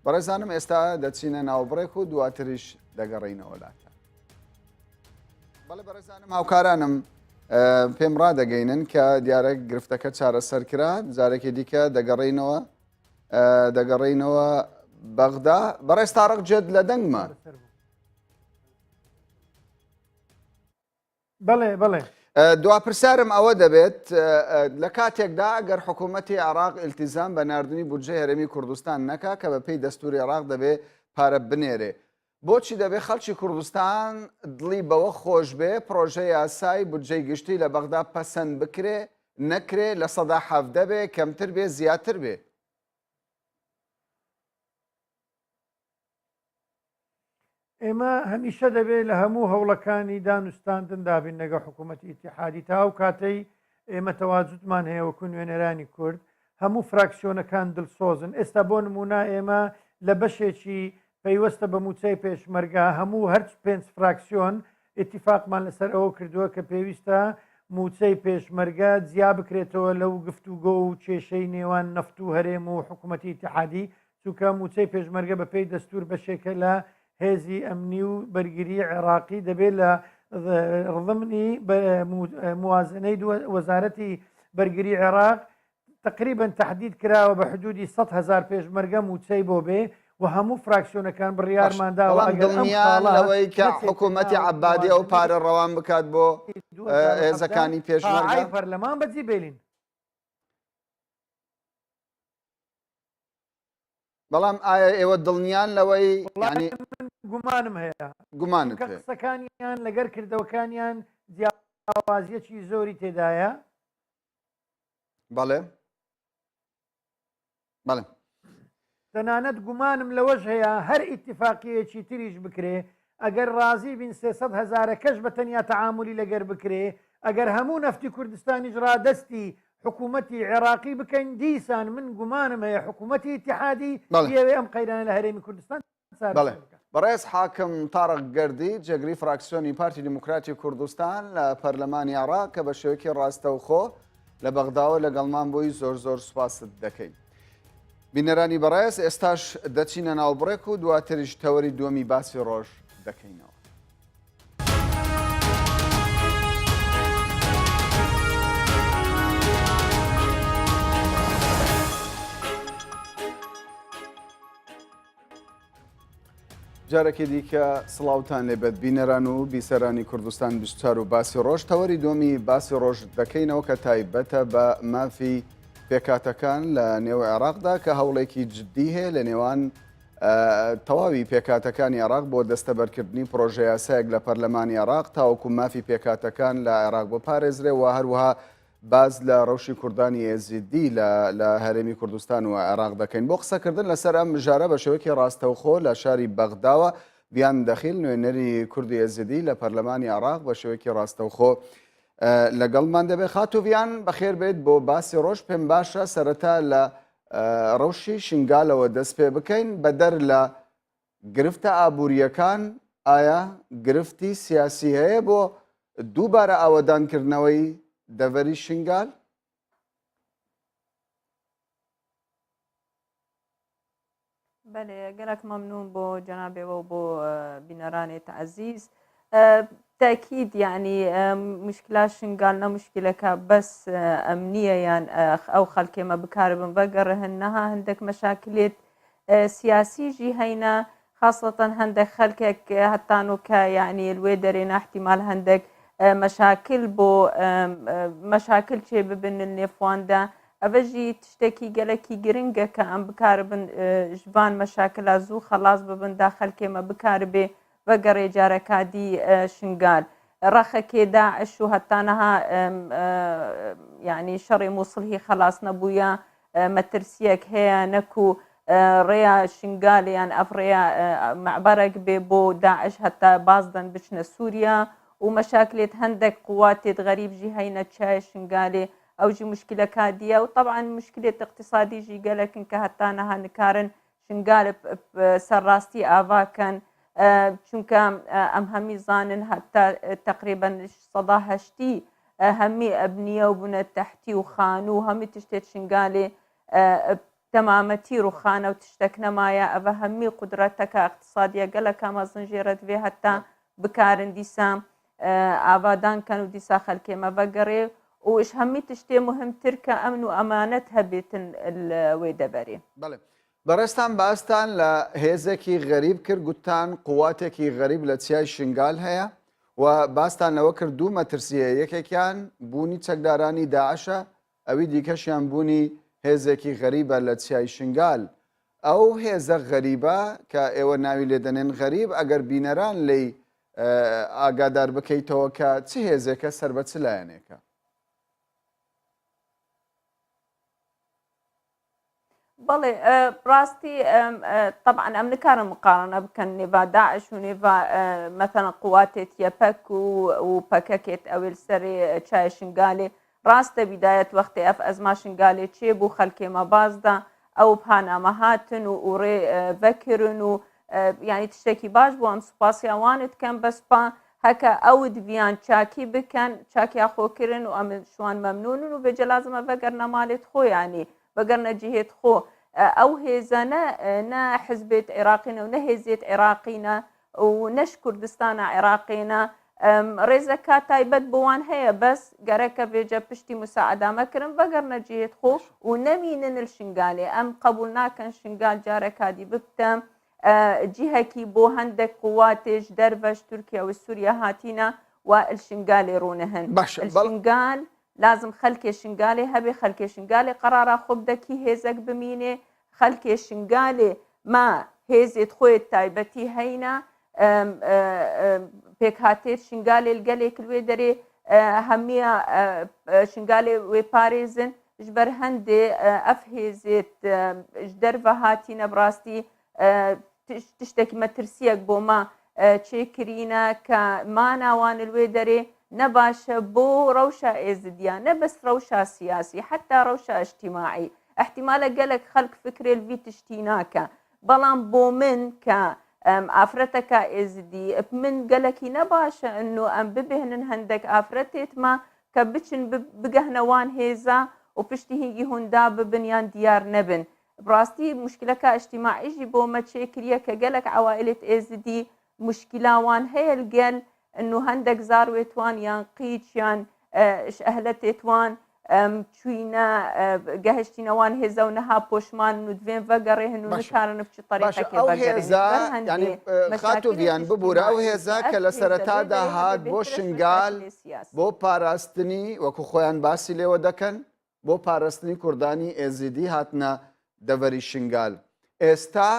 بەڕێزانم ئێستا دەچینە ناوبڕێک و دواتریش دەگەڕینەوە لاتە. بەڵێ بەڕێزانم هاوکارانم پێم ڕادەگەینن کە دیارە گرفتەکە چارەسەر کرا، جارێکی دیکە دەگەڕینەوە بەغدا بەڕێز تارق جێت لە دەنگمان بەڵێ بەڵێ دواپرسارم ئەوە دەبێت لە کاتێکدا ئەگەر حکوومەتی عراق ئیلتیزام بە نردنی بودجێ هەرێمی کوردستان نەکا کە بە پێی دەستوری عراق دەبێ پارە بنێرێ بۆچی دەبێت خەڵکی کوردستان دڵی بەوە خۆش بێ پرۆژە یاسای بودجەی گشتی لە بەغدا پەسەند بکرێ نەکرێ لە سەدا حەڤدە بێ کەمتر بێ زیاتر بێ ئێمە هەمیشە دەبێت لە هەموو هەوڵەکانی دانوستاندن دابین لەگە حکوومەتی ئیتیحادی تا و کاتەی ئێمە تەواجودمان هەیە وەکو نوێنەرانی کورد هەموو فراکسیۆنەکان دڵسۆزن ئێستا بۆ نمونە ئێمە لە بەشێکی پەیوەستە بە موچەی پێشمەرگا هەموو هەر 5 فراکسیۆن اتفاقمان لەسەر ئەوە کردووە کە پێویستە موچەی پێشمەرگە جیا بکرێتەوە لەو گفتوگۆ و کێشەی نێوان نەفت و هەرێم و حکوومەتی ئیتیحادی چونکە موچەی پێشمەرگە بەپێی دەستور بەشێکە لە هێزی ئەمنی و بەرگری عێراقی دەبێت لە ڕضمنی موازنەی وەزارەتی بەرگری عێراق تقریبا تهدید کراوە بە حدودی 100,000 پێشمەرگە موچەی بۆ بێ و هەموو فراکسیۆنەکان بڕیارمانداوە دڵنیان لەوەی کە حکوومەتی عەبادی ئەو پارە ڕەوان بکات بۆ هێزەکانی پێشمەرگە پەرلەمان بەجی بێلین بەڵام ئایا ئێوە دڵنیان لەوەی گومانم هەیە گومانت قسەکانیان لەگەر کردەوەکانیان جیاوازیەکی زۆری تێدایە بەڵێ بەڵێ تەنانەت گومانم لەوەش هەیە هەر ئیتفاقیەکی تریش بکرێ ئەگەر ڕازی بین 300,000 کەش بە تەنیا تەعاملی لەگەر بکرێ ئەگەر هەموو نەفتی کوردستانیش ڕادەستی حکوومەتی عێراقی بکەین دیسان من گومانم هەیە حکوومەتی ئیتیحادی یەوێ ئەم قەیرانە لە هەرێمی کوردستان بەڕێز حاکم تارق گەردی جێگری فراکسیۆنی پارتی دیموکراتی کوردستان لە پەرلەمانی عێراق کە بە شێوەیەکی ڕاستەوخۆ لە بەغداوە لەگەڵمان بۆی زۆر زۆر سوپاست دەکەین. بینەرانی بەڕێز ئێستاش دەچینە ناوبڕێک و دواتریش تەوەری دووەمی باسی ڕۆژ دەکەینەوە. جارێکی دیکە سڵاوتان لێبێت بینەران و بیسەرانی کوردستان 24 و باسی ڕۆژ تەوەری دومی باسی ڕۆژ دەکەینەوە کە تایبەتە بە مافی پێکاتەکان لە نێو عێراقدا کە هەوڵێکی جددی هەیە لە نێوان تەواوی پێکاتەکانی عێراق بۆ دەستەبەرکردنی پرۆژە یاسایەک لە پەرلەمانی عێراق تاوەکو مافی پێکاتەکان لە عێراق بپارێزرێ و هەروەها باز لە ڕەوشی کوردانی ئێزیدی لە هەرێمی کوردستان و عێراق دەکەین بۆ قسەکردن لەسەر ئەم ژارە بە شێوەیەکی ڕاستەوخۆ لە شاری بەغداوە بیان دەخیل نوێنەری کوردی ئێزیدی لە پەرلەمانی عێراق بە شێوەیەکی ڕاستەوخۆ لەگەڵمان دەبێت خاتوڤیان بەخێر بێت بۆ باسی ڕۆژ پێم باشە سەرەتا لە ڕەوشی شنگالەوە دەست پێ بکەین بەدەر لە گرفتە ئابوووریەکان ئایا گرفتی سیاسی هەیە بۆ دووبارە ئاوەدانکردنەوەی دەڤەری شنگال؟ بەێ گەلک مەمنون بۆ جەنابێەوە و بۆ بینەرانێت عەزیز تاکید یعنی مشکلا شنگال نەمشکلەکە بەس ئەمنیە یان ئەو خەڵکێمە بکاربن بەگەڕە هەنەها هەندێک مەشاکلێت سیاسیژی هەینە خاصەتەن هەندێک خەلکێک هەتانۆکە یعنی لێ دەرێنە احتیمال هەندێک مەشاکل بۆ مەشاکل چێ ببن نێفواندا ئەڤژی تشتێکی گەلێکی گرنگە کە ئەم بکاربن ژبان مەشاکلە زوو خەلاص ببن دا خەلکێمە بکاربێ بەگەڕێ جارەکادی شنگال ڕەخەکێ داعش و هەتانەها یعنی شەڕی مووسڵی خەلاص نەبووە مەترسیەک هەیە نەکو ڕێیا شنگالیان ئەفڕەیە معبەرێک بێ بۆ داعش هەتا بازدەن بچنە سووریا و مەشاکلێت هەندێک قواتێت غەریبژی هەینە چای شنگالێ ئەوجی مشکلەکە دیە و طبعاً مشکلێت اقتصادیژی گەلەکن کە هەتانەها نکارن شنگالە سەرڕاستی ئاواکەن چونکە ئەم هەمی زانن هەتا تقریبا 180 هەمی ئەبنیە و بوونە تەحتی و خان و هەمی تشتێت شنگالێ تەمامەتی ڕوخانە و تشتێک نەمایە ئەوە هەمی قودرەتەکە اقتصادیە گەلەکە مەزنجێرت وێ هەتا بکارن دیسا ئاوادانکەن و دیسا خەلکێمە بەگەڕێ وش هەمی تشتێ مهمتر کە ئەمن و ئەمانەت هەبێتن وێ دەبەرێ. بەڵێ بەڕێستان باستان لە هێزێکی غەریب کرد گوتان قوواتێکی غەریب لە چیای شنگال هەیە و باستان لەوە کرد دوو مەترسیە یەکێکیان بوونی چەکدارانی داعشە ئەوی دیکەشیان بوونی هێزێکی غەریبە لە چیای شنگال ئەو هێزە غەریبە کە ئێوە ناوی لێدەنێن غەریب ئەگەر بینەران لی ئاگادار بکەیتەوە کە چ هێزێکە سەر بە چ لایەنێکە بەڵێ ڕاستی طبعا ئەم نکارن مقارنە بکەن نێڤا داعش و نێڤا مثلا قواتێت یەپەک و پەکەکێت ئەوێ سەرێ چای شنگالێ ڕاستە بیدایەت وەختی ئەف ئەزما شنگالێ چێ بوو خەلکێمە بازدا ئەو پانامە هاتن و ئوڕێ ڤەکردن و یعنی تشتێکی باش بوو ئەم سوپاسیاوانت کەم بەسپا هەکە ئەوت ڤیان چاکی بکەن چاکیا خۆکردن و ئەم شوان مەمنونن و بێجە لازمە بەگەر نەمالێت خۆیانی بەگەر نەجیهێت خۆ ئەو هێزە نە حزبێت عێراقینە و نەهێزێت عێراقینە و نەش کوردستانە عێراقینە ڕێزەکە تایبەت بۆوان هەیە بەس گەرەکە بێجە پشتی مساعدامەکردن بەگەر نەجیهێت خۆ و نەمینن شنگالێ ئەم قبول ناکەن شنگال جارەکادی ببتە جیهەکی بۆ هەندێک قواتێش دەربەش تورکیا و سووریا هاتینە و شنگالێ ڕوونەهن شنگال لازم خەلکێ شنگالێ هەبێ خەلکێ شنگالێ قەرارا خۆ بدەکی هێزەک بمینێ خەلکێ شنگالێ ما هێزێت خۆیت تایبەتی هەینە پێک هاتێت شنگالێ گەلێک لێ دەرێ هەمیە شنگالێ وێ پارێزن ji ber هەندێ ئەف هێزێت ji derve هاتینە بڕاستی tiştekî metirsiyek بۆ ما çêkirîne کە ماناوان لێ دەرێ نەباشە بۆ ڕەوشە ئێزدیا نەبەست ڕەوشە سیاسی حتا ڕەوشە ئەجتیماعی احتیمالە gelek xelk fikrê vî tiştî nake بەڵام بۆ من کە ئافرەتەکە ئێزدی من gelekî نەباشە ئەنو ئەم ببێنن هەندێک ئافرەتێت ما کە بچن بگەهنەوان هێزا و پشتی هینگی هوندا ببنیان دیار نەبن بڕاستی مشکلەکە ئەجتیماعیژی بۆ مەچێکریە کە gelek عوائلێت ئێزدی مشکلاوان هەیە لەگەل ئەنو هەندێک زاروێتوان یان قیچ یان ئەهلەتێتوان چوینە گەهشتینەوان هێزە و نەها پۆشمان و دوێن ڤەگەڕێهن و نکارن بچی طریقەکێ خاتوڤیان ببوورە ئەو هێزا کە لە سەرەتادا هات بۆ شنگال بۆ پاراستنی وەکو خۆیان باسی لێوە دەکەن بۆ پاراستنی کوردانی ئێزیدی هاتنە دەڤەری شنگال ئێستا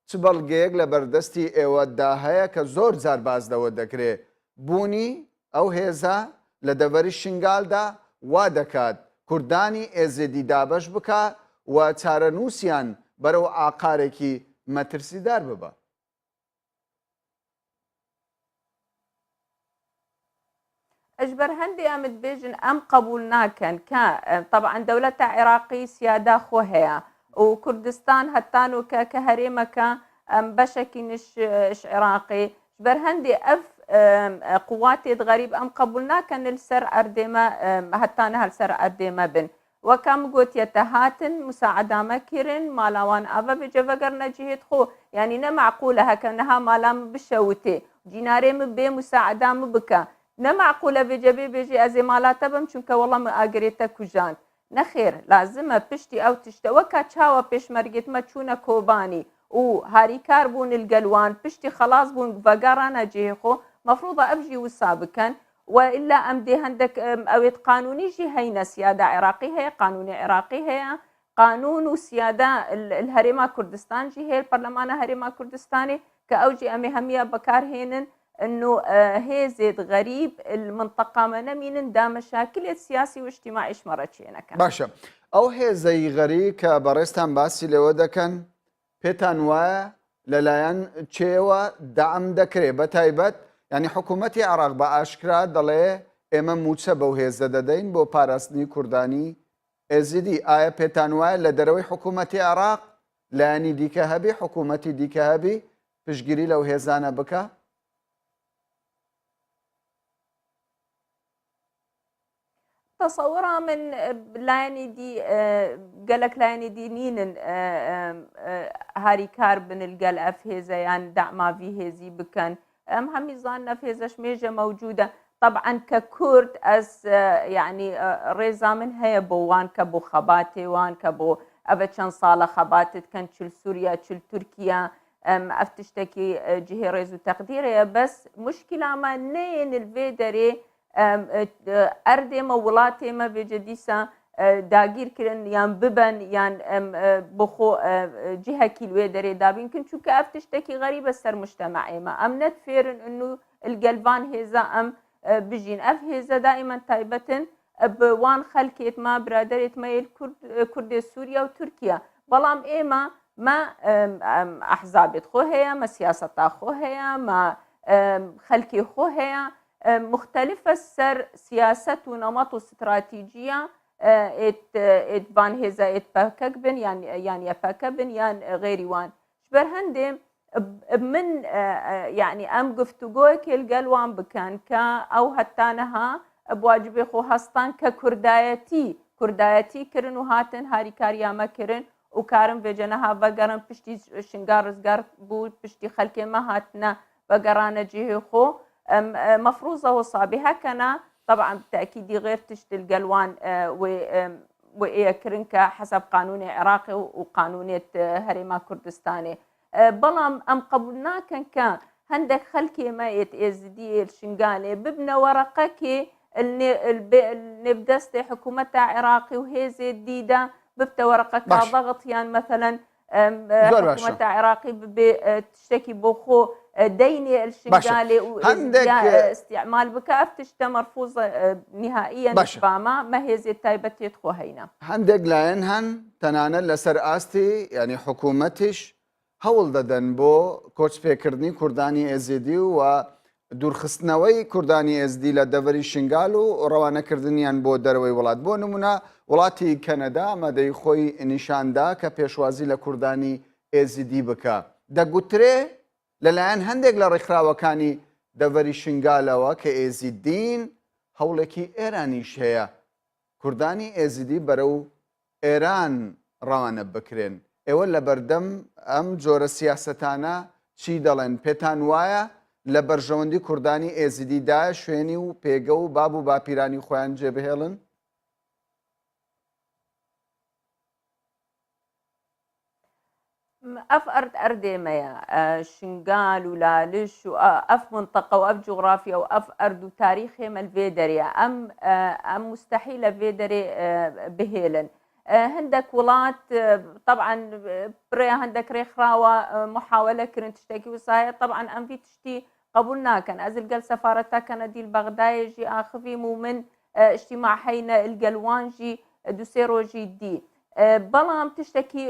چ بەڵگەیەک لە بەردەستی ئێوەدا هەیە کە زۆر جار بازدەوە دەکرێت بوونی ئەو هێزە لە دەڤەری شنگالدا وا دەکات کوردانی ئێزێدی دابەش بکە و چارەنووسیان بەرەو ئاقارێکی مەترسیدار ببە ئەجبەر هەندێ ئەمت بێژن ئەم قبول ناکەن کە طبعا دەولەتە عێراقی سیادا خۆ هەیە و کوردستان هەتان و کە هەرێمەکە بەشێکی نش عێراقی بەر هەندێ ئەف قواتێت غەریب ئەم قبول ناکەن سەر ئەردێمە هەتانە هەلسەر ئەردێمە بن وەکەم گوتیەتە هاتن مساعدامەکردن مالاوان ئەڤە بێجە ڤەگەر نەجیهێت خۆ یعنی نەمعقولە هەکە نەها مالام بشەوتێ جینارێمە بێ مساعدامە بکە نەمعقولە بێجە بێ بێژی ئەزێ مالاتە بم چونکە وەڵامە ئاگرێتە کوژان نەخێر لازمە پشتی ئەو تشتەوەکە چاوە پێشمەرگێتمە چوونە کۆبانی و هاریکار بوون الگەلوان پشتی خلاص بوون ڤەگەڕانە جێخۆ مەفروضە ئەبژی وسا بکەن وإلا ئەم دێ هەندێک ئەوێت قانونیژی هەینە سیادە عێراقی هەیە قانونی عێراقی هەیە قانون و سیادە هەرێما کوردستانجی هەیە پەرلەمانە هەرێما کوردستانی کە ئەوجی ئەمێ هەمیە بەکارهێنن إنه هێزێت غەریب المنطقەمە نەمینن دا مەشاکلێت سیاسی و اجتیماعیش مەڕەچێنەکە باشە ئەو هێزەی غەریب کە بەڕێستان باسی لێوە دەکەن پێتان وایە لەلایەن چێوە دام دەکرێت بە تایبەت ینی حکوومەتی عێراق بە ئاشکرا دەڵێ ئێمە موچە بەو هێزە دەدەین بۆ پاراستنی کوردانی ئێزیدی ئایا پێتان وایە لە دەرەوەی حکوومەتی عێراق لایەنی دیکە هەبی حکوومەتی دیکە هەبی پشتگیری لەو هێزانە بکە تصورا من لایەنی دی gelek لایەنی دینینن هاریکار بن الگەل ئەف هێزەیان دەعماوی هێزی بکەن ئەم هەمی زانە هێزەش مێژە مەوجودە طبعا کە کورد ئەس یعنی ڕێزا من هەیە بۆ وان کە بۆ خەباتێ وان کە بۆ ئەvە چەند ساڵە خەباتت کەن چل سووریا چل تورکیا ئەف تشتێکی جهێ ڕێز و تەقدیرەیە بەس مشکلامە نەیەن الvê derê ئەردێمە وڵاتێمە بێجە دیسە داگیرکردن یان ببن یان بخۆ جهەکی لێ دەرێ دابینکن چونکە ئەف تشتێکی غەریبە سەر مجتەمەعێمە ئەم نەتفێرن ئنو الگەلڤان هێزە ئەم بژین ئەف هێزە دائما تایبەتن بوان خەلکێت ما برادرێت مەیل کوردێ سووریا و تورکیا بەڵام ئێمە ما ئەحزابێت خۆ هەیە مە سیاسەتا خۆ هەیە مە خەلکی خۆ هەیە مختلفە سەر سیاست و نەمەط و استراتیجیە ئێتبان هێزە ئێتپەکەک بن یان یەپەکە بن یان غێری وان بەر هەندێ من یعنی ئەم گفتوگۆیەکی لەگەڵوان بکەن کە ئەو هەتانەها بواجبێ خۆ هەستان کە کوردایەتی کردن و هاتن هاریکاریامە کردن و کارم بێجەنەها بەگەڕن پشتی شنگار ڕزگار بوو پشتی خەلکێمە هاتنە بەگەڕانە جێهێ خۆ مفروضة وصابي هكنا طبعا بالتأكيد غير تشتل قلوان وإيكرن حسب قانون عراقي وقانونية هريما كردستاني بلام أم قبلنا كان هندك خلكي ما يتأزدي الشنغالي ببنى ورقكي النبدستي حكومة عراقي وهيزي الديدة ببتا ورقك ضغط يعني مثلا حكومة عراقي بتشتكي بوخو ديني الشنغالي واستعمال بكاف تشتا مرفوضة نهائيا فاما ما هي زي تايبة يدخو هينا هندق لاينهن تنانا لسر آستي يعني حكومتش هول دادن بو كوچ فكرني كرداني ازيدي و دوورخستنەوەی کوردانی ئێزدی لە دەڤەری شنگال و ڕەوانەکردنیان بۆ دەرەوەی وڵات بۆ نمونە وڵاتی کەنەدا ئامادەی خۆی نیشاندا کە پێشوازی لە کوردانی ئێزیدی بکە دەگوترێ لەلایەن هەندێک لە ڕێکخراوەکانی دەڤەری شنگالەوە کە ئێزیدین هەوڵێکی ئێرانیش هەیە کوردانی ئێزیدی بەرەو ئێران ڕەوانە بکرێن ئێوە لە بەردەم ئەم جۆرە سیاسەتانە چی دەڵێن پێتان وایە لە بەرژەوەندی کوردانی ئێزیدیدا شوێنی و پێگە و باب و باپیرانی خۆیان جێبهێڵن؟ ئەف ئەردێمەیە شنگال و لالش و ئەف منطقە و ئەف جغرافیا و ئەف ئەرد و تاریخێمە لێ دەرێ ئەم مستحیلە لێ دەرێ بهێلن هەندێک وڵات طبعا برێ هەندێک ڕێکخراوە محاولە کردن تشتێکی وسایە طبعا ئەم تشتی قبول ناکەن ئەزل گەل سەفارەتەکەنە دیل بەغدایەژی ئاخفیم و من اجتماع حینە الگەلوانژی دوسێ ڕۆژی دی بەڵام تشتێکی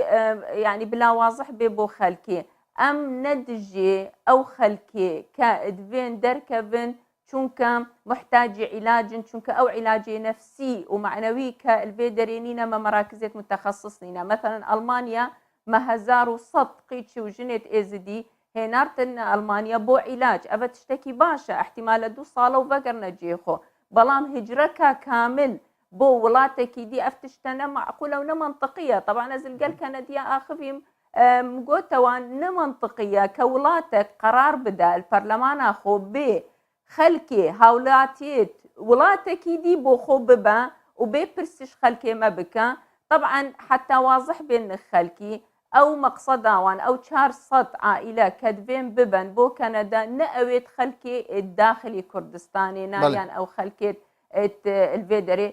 یعنی بلا وازح بێ بۆ خەلکێ ئەم نەدژێ ئەو خەلکێ کە دوێن دەرکەبن چونکە محتاجی علاجن چونکە ئەو علاجی نفسی و معنوی کە البێ دەرێنینە مە مەراکزێت متەخەصص نینە مثلا ئەڵمانیا مە 1100 قیچی و ژنێت ئێزدی هێنارتن ئەڵمانیا بۆ عیلاج ئەvە تشتێکی باشە احتیمالە 2 ساڵە و بەگەرنە جێخۆ بەڵام هجرەکە کامل بۆ وڵاتێکی دی ئەف تشتە نەمەعقولە و نەمەنطقیە طبعا ئەزل گەل کەنەدیا ئاخفیم گۆتەوان نەمەنطقیە کە وڵاتێک قەرار بدە پەرلەمانە خۆ بێ خەلکێ هاوڵاتیت وڵاتێکی دی بۆ خۆ ببە و بێ پرسش خەلکێمە بکە طبعا حتا وازح بێن خەلکی ئەو مەقسەداوان ئەو 400 عائلە کە دوێن ببن بۆ کەنەدا نەئەوێت خەلکێ داخلی کوردستانی نایان ئەو خەلکێت البێ دەرێ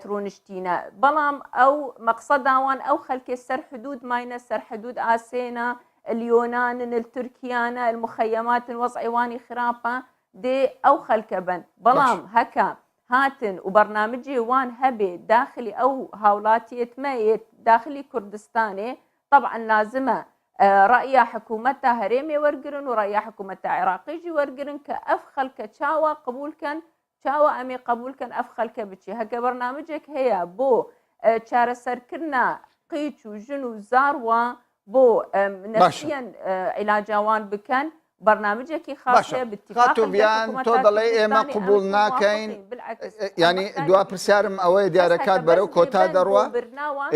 ترونشتینە بەڵام ئەو مەقسەداوان ئەو خەلکێ سەر حدود ماینە سەر حدود ئاسێنە اليونان التركيان المخيمات وضعواني خرافة دي أو خلك بن بلام هكا هاتن وبرنامجي وان هبي داخلي أو هاولاتي اتميت داخلي كردستاني طبعا لازمة رأي حكومتها هريمي ورقرن ورأي حكومتها عراقيجي ورقرن كأف خلك تشاوى قبول كان تشاوى أمي قبول كان أف خلك بتشي هكا برنامجك هي بو تشار سركرنا قيتش وجنو زاروا بو نفسيا علاجوان بكن برنامجێکی خاصە خاتوبیان تۆ دەڵێ ئێمە قبول ناکەین ینی دوا پرسیارم ئەوەی دیارەکات بەرەو کۆتا دەڕوە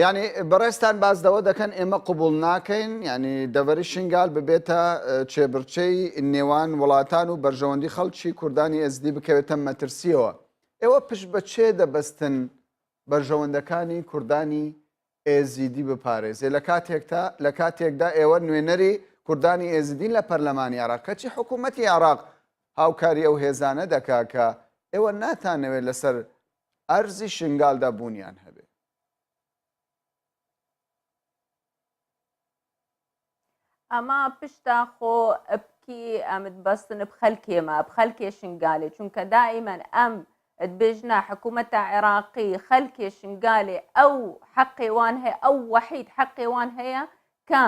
ینی بەڕێستان بازدەوە دەکەن ئێمە قبول ناکەین ینی دەڤەری شنگال ببێتە چێبرچەی نێوان وڵاتان و بەرژەوەندی خەڵکی کوردانی ئێزدی بکەوێتە مەترسیەوە ئێوە پشت بە چێ دەبەستن بەرژەوەندەکانی کوردانی ئێزیدی بپارێزێ لە کاتێکدا ئێوە نوێنەری کوردانی ئێزیدین لە پەرلەمانی عێراق کەچی حکوومەتی عێراق هاوکاری ئەو هێزانە دەکا کە ئێوە ناتانەوێت لەسەر ئەرزی شنگالدا بوونیان هەبێ. ئەما پشتا خۆ بکی ئەمت بەستن بخەلکێمە بخەلکێ شنگالێ چونکە دائیمەن ئەم دبێژنا حکوومەتە عێراقی خەلکێ شنگالێ ئەو حەقێوان هەیە ئەو وەحید حەقێوان هەیە کە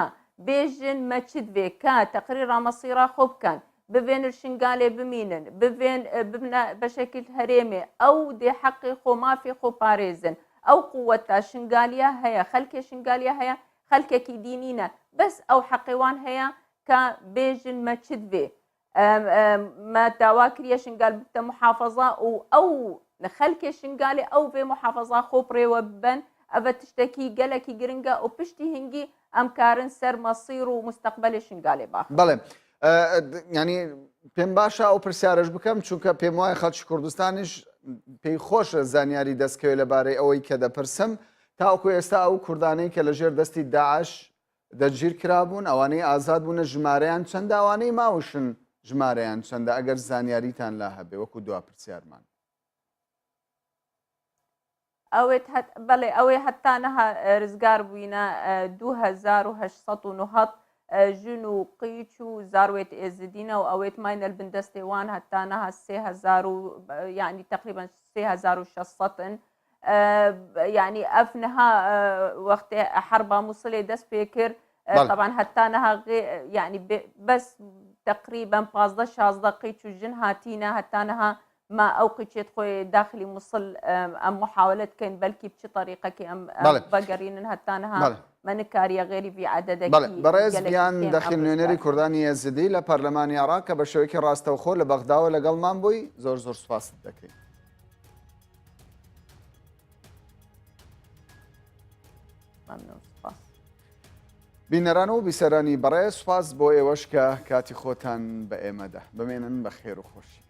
بێژن مەچت بێ کە تەقریرا مەسیرا خۆ بکەن بڤێنر شنگالێ بمینن بڤێن ببنە بەشکل هەرێمێ ئەو دێ حەقی خۆ مافی خۆ پارێزن ئەو قووەتە شنگالیە هەیە خەلکێ شنگالیە هەیە خەلکێکی دینینە بەس ئەو حەقیوان هەیە کە بێژن مەچت بێ ما داوا کریە شنگال بتە محافظە و ئەو خەلکێ شنگالێ ئەو بێ محافظە خۆ پرێوە ببن ئەvە تشتێکی گەلێکی گرنگە و پشتی هنگی ئەم کارن سەر مەسیر و مستەقبەلی شنگالێ باخ بەڵێ ینی پێم باشە ئەو پرسیارش بکەم چونکە پێم وایە خەڵکی کوردستانیش پێی خۆشە زانیاری دەستکەوێت لەبارەی ئەوەی کە دەپرسم تاوەکو ئێستا ئەو کوردانەی کە لەژێر دەستی داعش دەگیر کرابوون ئەوانەی ئازاد بوونە ژمارەیان چەندە ئەوانەی ماوشن ژمارەیان چەندە ئەگەر زانیاریتان لا هەبێ وەکو دوا پرسیارمان بەڵێ ئەوەی هەتانەها ڕزگار بووینە 2809 ژن و قیچ و زاروێت ئێزدینە و ئەوێت ماینە بندەستێوان هەتانەها 3000 یعنی تقریبا 3600 يعني أفنها وقت حرب موصلة دست بكر طبعا هتانها يعني بس تقريبا 15 دقيقة جن هاتينا هتانها ما أوقيت يدخل داخل موصل أم محاولة كان بلكي بشي طريقة كي أم بقرين هتانها ما نكاريا غيري في عدد برز بيان داخل نوێنەری کوردانی ئێزدی لە پەرلەمانی عێراق کە بە شێوەیەکی ڕاستەوخۆ لە بەغداوە لەگەڵمان بووی زۆر زۆر سوپاست دەکەین. بینەران و بیسەرانی بەڕێز سوپاس بۆ ئێوەش کە کاتی خۆتان بە ئێمەدا بمێنن بە خێر و خۆشی.